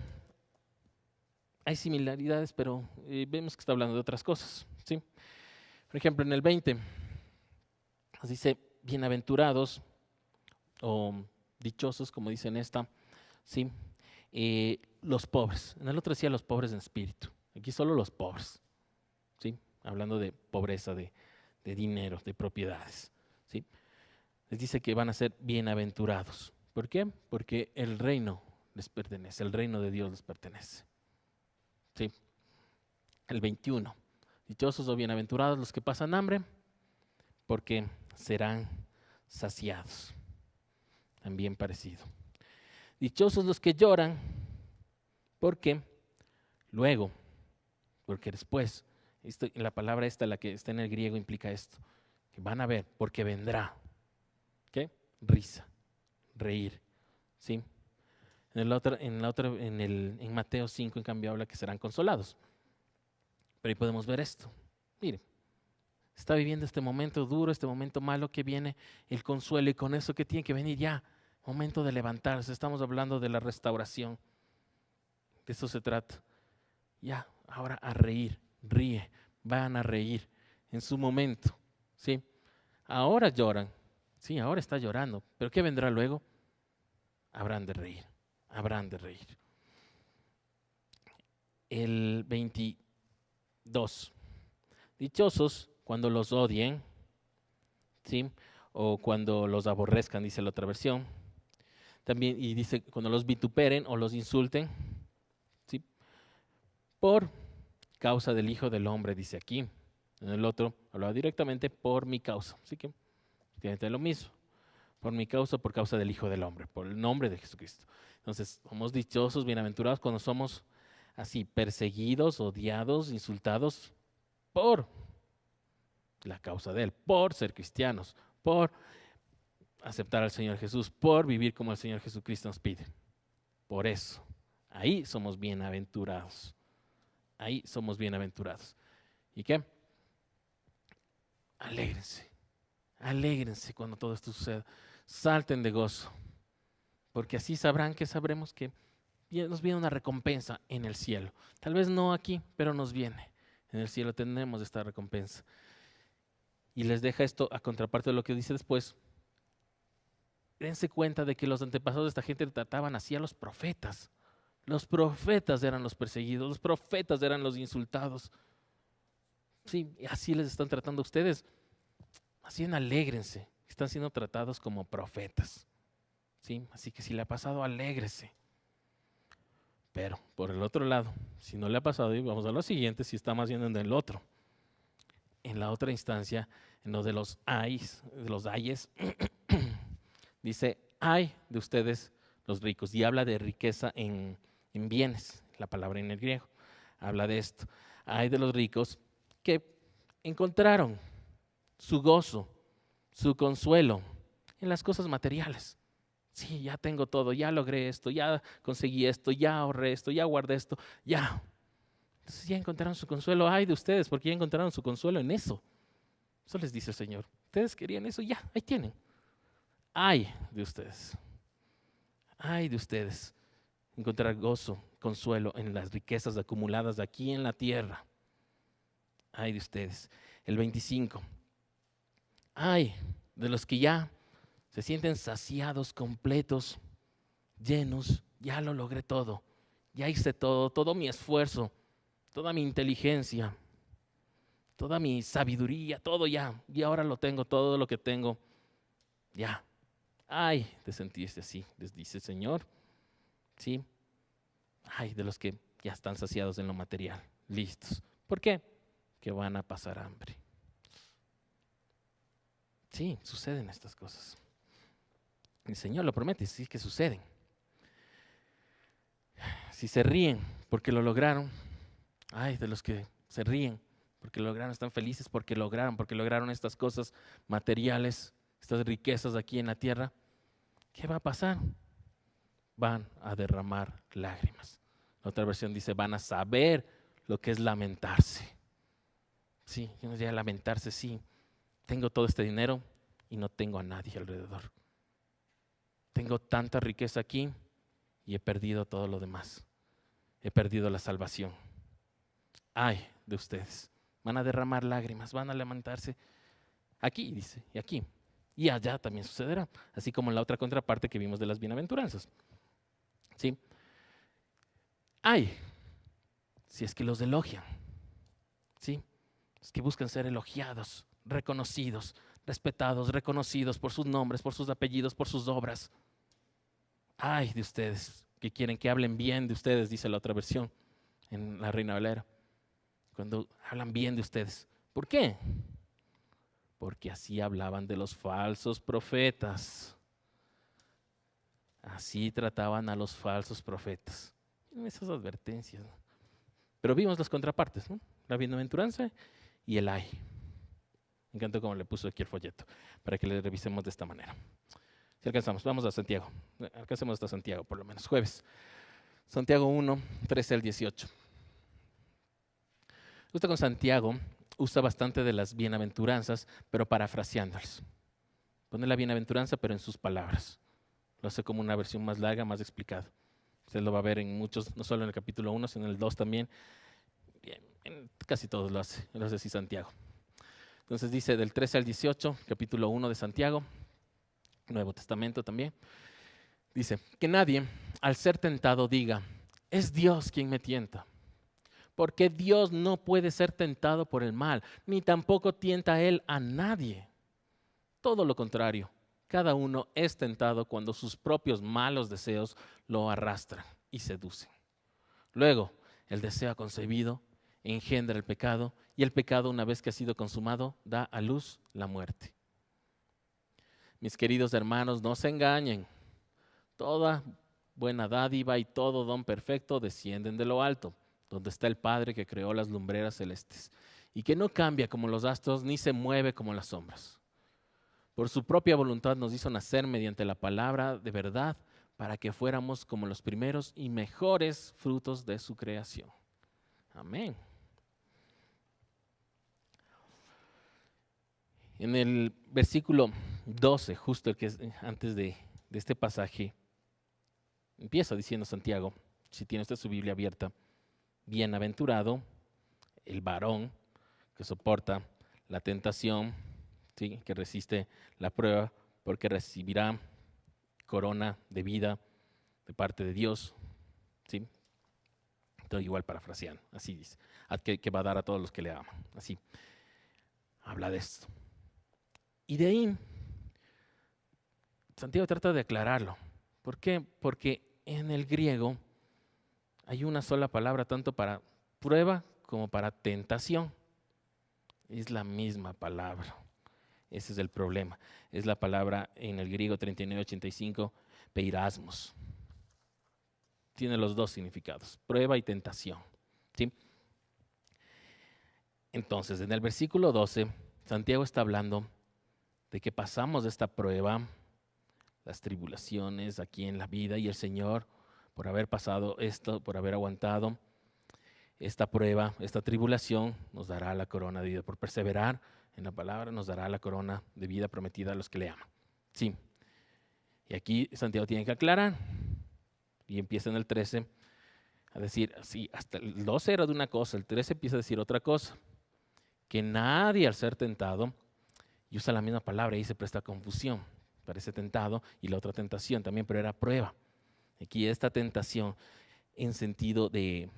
hay similaridades, pero vemos que está hablando de otras cosas. ¿Sí? Por ejemplo, en el 20, nos dice bienaventurados o dichosos, como dice en esta, ¿sí? Los pobres. En el otro decía los pobres en espíritu. Aquí solo los pobres, ¿sí? Hablando de pobreza, de dinero, de propiedades, ¿sí? Les dice que van a ser bienaventurados. ¿Por qué? Porque el reino les pertenece, el reino de Dios les pertenece. ¿Sí? El 21. Dichosos o bienaventurados los que pasan hambre, porque serán saciados. También parecido. Dichosos los que lloran, porque luego, porque después, la palabra esta, la que está en el griego, implica esto, que van a ver, porque vendrá. ¿Qué? Risa, reír. ¿Sí? En Mateo 5, en cambio, habla que serán consolados. Pero ahí podemos ver esto. Mire, está viviendo este momento duro, este momento malo, que viene el consuelo, y con eso que tiene que venir ya, momento de levantarse. Estamos hablando de la restauración. De eso se trata. Ya, ahora a reír, ríe, van a reír en su momento. ¿Sí? Ahora lloran, sí, ahora está llorando, pero ¿qué vendrá luego? Habrán de reír, habrán de reír. El 22. Dichosos cuando los odien, ¿sí? O cuando los aborrezcan, dice la otra versión. También, y dice cuando los vituperen o los insulten, ¿sí? Por causa del Hijo del Hombre, dice aquí. En el otro hablaba directamente por mi causa. Así que es lo mismo. Por mi causa, por causa del Hijo del Hombre, por el nombre de Jesucristo. Entonces, somos dichosos, bienaventurados cuando somos así perseguidos, odiados, insultados por la causa de Él, por ser cristianos, por aceptar al Señor Jesús, por vivir como el Señor Jesucristo nos pide. Por eso, ahí somos bienaventurados. Ahí somos bienaventurados. ¿Y qué? Alégrense. Alégrense cuando todo esto suceda. Salten de gozo. Porque así sabremos que nos viene una recompensa en el cielo. Tal vez no aquí, pero nos viene. En el cielo tendremos esta recompensa. Y les deja esto a contraparte de lo que dice después. Dense cuenta de que los antepasados de esta gente trataban así a los profetas. Los profetas eran los perseguidos, los profetas eran los insultados. Sí, así les están tratando a ustedes. Así en alégrense, están siendo tratados como profetas. ¿Sí? Así que si le ha pasado, alégrese. Pero por el otro lado, si no le ha pasado, y vamos a lo siguiente, si está más bien en el otro. En la otra instancia, en lo de los ayes, dice, ay de ustedes los ricos, y habla de riqueza en bienes, la palabra en el griego, habla de esto. Ay de los ricos que encontraron su gozo, su consuelo en las cosas materiales. Sí, ya tengo todo, ya logré esto, ya conseguí esto, ya ahorré esto, ya guardé esto, ya. Entonces ya encontraron su consuelo. Ay de ustedes, porque ya encontraron su consuelo en eso. Eso les dice el Señor. Ustedes querían eso, ya, ahí tienen. Ay de ustedes. Ay de ustedes. Encontrar gozo, consuelo en las riquezas acumuladas aquí en la tierra. Ay de ustedes. El 25. Ay de los que ya se sienten saciados, completos, llenos. Ya lo logré todo. Ya hice todo, todo mi esfuerzo, toda mi inteligencia, toda mi sabiduría, todo ya. Y ahora lo tengo, todo lo que tengo. Ya. Ay de sentirse así, les dice el Señor. Sí. Ay de los que ya están saciados en lo material, listos. ¿Por qué? Que van a pasar hambre. Sí, suceden estas cosas. El Señor lo promete, sí que suceden. Si se ríen porque lo lograron, ay de los que se ríen porque lo lograron, están felices porque lograron estas cosas materiales, estas riquezas aquí en la tierra, ¿qué va a pasar? Van a derramar lágrimas. La otra versión dice, van a saber lo que es lamentarse. Sí, yo no diría lamentarse, sí. Tengo todo este dinero y no tengo a nadie alrededor. Tengo tanta riqueza aquí y he perdido todo lo demás. He perdido la salvación. Ay de ustedes. Van a derramar lágrimas, van a lamentarse. Aquí, dice, y aquí. Y allá también sucederá. Así como en la otra contraparte que vimos de las bienaventuranzas. ¿Sí? Ay, si es que los elogian. ¿Sí? Es que buscan ser elogiados, reconocidos, respetados, reconocidos por sus nombres, por sus apellidos, por sus obras. Ay de ustedes que quieren que hablen bien de ustedes, dice la otra versión en la Reina Valera. Cuando hablan bien de ustedes. ¿Por qué? Porque así hablaban de los falsos profetas. Así trataban a los falsos profetas. Esas advertencias. Pero vimos las contrapartes, ¿no? La bienaventuranza y el ay. Me encantó cómo le puso aquí el folleto, para que le revisemos de esta manera. Si alcanzamos, vamos a Santiago. Alcancemos hasta Santiago, por lo menos, jueves. Santiago 1, 13 al 18. Justo con Santiago usa bastante de las bienaventuranzas, pero parafraseándolas. Pone la bienaventuranza, pero en sus palabras. Lo hace como una versión más larga, más explicada. Usted lo va a ver en muchos, no solo en el capítulo 1, sino en el 2 también. En casi todos lo hace así Santiago. Entonces dice del 13 al 18, capítulo 1 de Santiago, Nuevo Testamento también. Dice, que nadie al ser tentado diga, es Dios quien me tienta. Porque Dios no puede ser tentado por el mal, ni tampoco tienta Él a nadie. Todo lo contrario, cada uno es tentado cuando sus propios malos deseos lo arrastran y seducen. Luego, el deseo concebido engendra el pecado, y el pecado, una vez que ha sido consumado, da a luz la muerte. Mis queridos hermanos, no se engañen. Toda buena dádiva y todo don perfecto descienden de lo alto, donde está el Padre que creó las lumbreras celestes, y que no cambia como los astros ni se mueve como las sombras. Por su propia voluntad nos hizo nacer mediante la palabra de verdad, para que fuéramos como los primeros y mejores frutos de su creación. Amén. En el versículo 12, justo el que es antes de este pasaje, empieza diciendo Santiago, si tiene usted su Biblia abierta, bienaventurado el varón que soporta la tentación, ¿sí? Que resiste la prueba, porque recibirá corona de vida de parte de Dios. ¿Sí? Estoy igual parafraseando, así dice, que va a dar a todos los que le aman. Así, habla de esto. Y de ahí, Santiago trata de aclararlo. ¿Por qué? Porque en el griego hay una sola palabra tanto para prueba como para tentación. Es la misma palabra. Ese es el problema. Es la palabra en el griego 3985, peirasmos. Tiene los dos significados, prueba y tentación. ¿Sí? Entonces, en el versículo 12, Santiago está hablando de que pasamos de esta prueba, las tribulaciones aquí en la vida, y el Señor, por haber pasado esto, por haber aguantado esta prueba, esta tribulación, nos dará la corona de vida. Por perseverar en la palabra, nos dará la corona de vida prometida a los que le aman. Sí. Y aquí Santiago tiene que aclarar, y empieza en el 13 a decir, sí, hasta el 12 era de una cosa, el 13 empieza a decir otra cosa, que nadie al ser tentado, y usa la misma palabra y ahí se presta confusión, parece tentado y la otra tentación también, pero era prueba. Aquí esta tentación en sentido de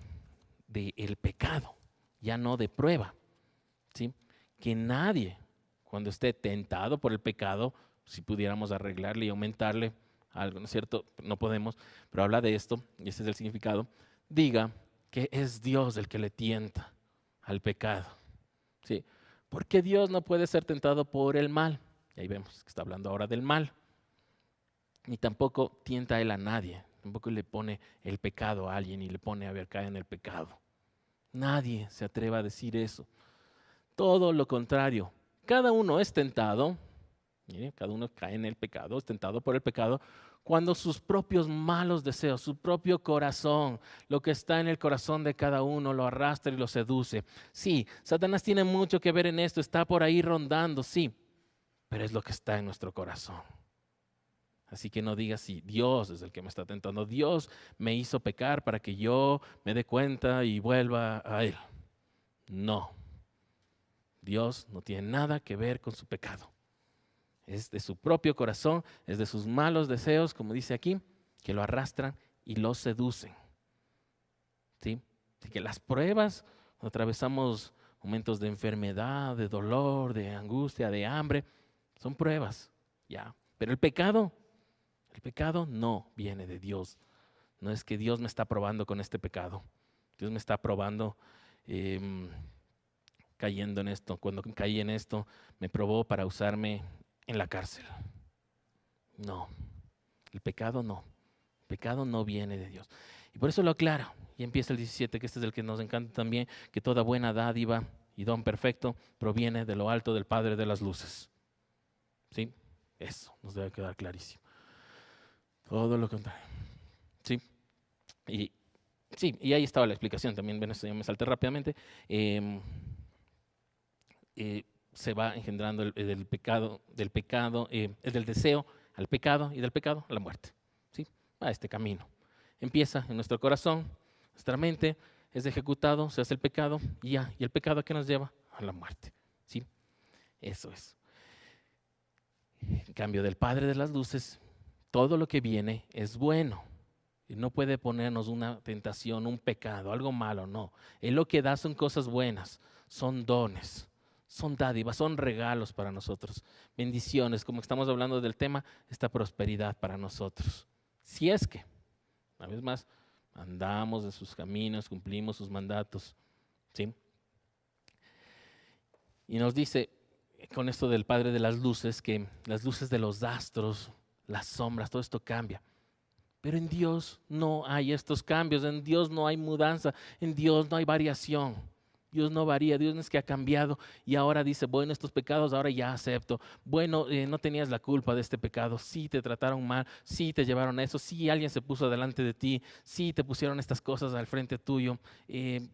el pecado, ya no de prueba, ¿sí? Que nadie, cuando esté tentado por el pecado, si pudiéramos arreglarle y aumentarle algo, ¿no es cierto? No podemos, pero habla de esto, y ese es el significado, diga que es Dios el que le tienta al pecado, ¿sí? Porque Dios no puede ser tentado por el mal, y ahí vemos que está hablando ahora del mal, ni tampoco tienta a él a nadie, tampoco le pone el pecado a alguien y le pone a ver caer en el pecado. Nadie se atreva a decir eso. Todo lo contrario, cada uno es tentado, mire, cada uno cae en el pecado, es tentado por el pecado, cuando sus propios malos deseos, su propio corazón, lo que está en el corazón de cada uno lo arrastra y lo seduce. Sí, Satanás tiene mucho que ver en esto, está por ahí rondando, sí, pero es lo que está en nuestro corazón. Así que no digas si Dios es el que me está tentando. Dios me hizo pecar para que yo me dé cuenta y vuelva a Él. No. Dios no tiene nada que ver con su pecado. Es de su propio corazón, es de sus malos deseos, como dice aquí, que lo arrastran y lo seducen. ¿Sí? Así que las pruebas, cuando atravesamos momentos de enfermedad, de dolor, de angustia, de hambre, son pruebas, ya. Pero el pecado no viene de Dios. No es que Dios me está probando con este pecado. Dios me está probando cayendo en esto. Cuando caí en esto, me probó para usarme en la cárcel. No, el pecado no. El pecado no viene de Dios. Y por eso lo aclara. Y empieza el 17, que este es el que nos encanta también, que toda buena dádiva y don perfecto proviene de lo alto del Padre de las luces. ¿Sí? Eso nos debe quedar clarísimo. Todo lo contrario. ¿Sí? Y ahí estaba la explicación también. Bueno, esto ya me salté rápidamente. Se va engendrando el pecado, del deseo al pecado y del pecado a la muerte. ¿Sí? A este camino. Empieza en nuestro corazón, nuestra mente es ejecutado, se hace el pecado y ya. ¿Y el pecado a qué nos lleva? A la muerte. ¿Sí? Eso es. En cambio del Padre de las luces, todo lo que viene es bueno. Y no puede ponernos una tentación, un pecado, algo malo, no. Él lo que da son cosas buenas, son dones, son dádivas, son regalos para nosotros, bendiciones, como estamos hablando del tema, esta prosperidad para nosotros. Si es que, una vez más, andamos en sus caminos, cumplimos sus mandatos, ¿sí? Y nos dice, con esto del Padre de las luces, que las luces de los astros, las sombras, todo esto cambia. Pero en Dios no hay estos cambios, en Dios no hay mudanza, en Dios no hay variación. Dios no varía, Dios no es que ha cambiado y ahora dice, bueno, estos pecados ahora ya acepto. Bueno, no tenías la culpa de este pecado, sí te trataron mal, sí te llevaron a eso, sí alguien se puso delante de ti, sí te pusieron estas cosas al frente tuyo.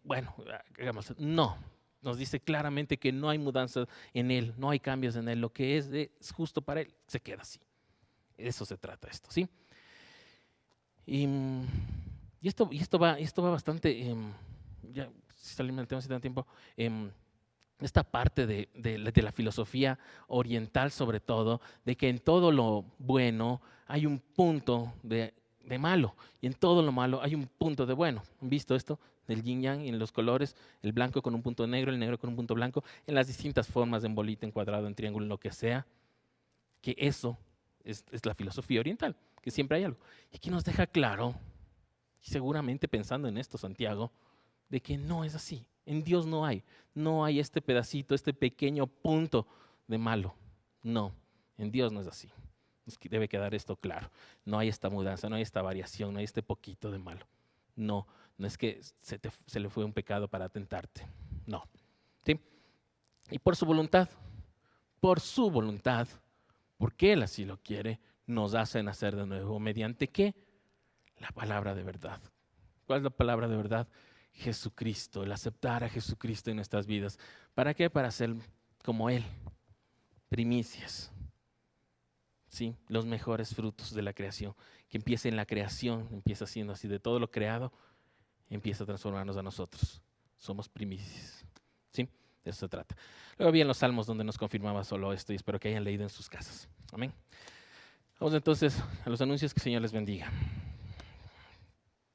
Bueno, hagamos, no. Nos dice claramente que no hay mudanza en Él, no hay cambios en Él. Lo que es justo para Él se queda así. De eso se trata esto, ¿sí? Y esto va bastante, ya si salimos del tema si tengo tiempo, esta parte de la filosofía oriental sobre todo, de que en todo lo bueno hay un punto de malo y en todo lo malo hay un punto de bueno. ¿Han visto esto? Del yin yang y en los colores, el blanco con un punto negro, el negro con un punto blanco, en las distintas formas de en bolita, en cuadrado, en triángulo, en lo que sea, que eso es la filosofía oriental, que siempre hay algo. Y aquí nos deja claro Y seguramente pensando en esto, Santiago, de que no es así. En Dios no hay este pedacito, este pequeño punto de malo. No, en Dios no es así. Debe quedar esto claro. No hay esta mudanza, no hay esta variación, no hay este poquito de malo. No, no es que se le fue un pecado para tentarte. No. ¿Sí? Y por su voluntad, porque Él así lo quiere, nos hace nacer de nuevo. ¿Mediante qué? La palabra de verdad. ¿Cuál es la palabra de verdad? Jesucristo, el aceptar a Jesucristo en nuestras vidas. ¿Para qué? Para ser como Él, primicias, ¿sí? Los mejores frutos de la creación. Que empiece en la creación, empieza siendo así, de todo lo creado, empieza a transformarnos a nosotros. Somos primicias, ¿sí? De eso se trata. Luego había en los Salmos donde nos confirmaba solo esto y espero que hayan leído en sus casas. Amén. Vamos entonces a los anuncios, que el Señor les bendiga.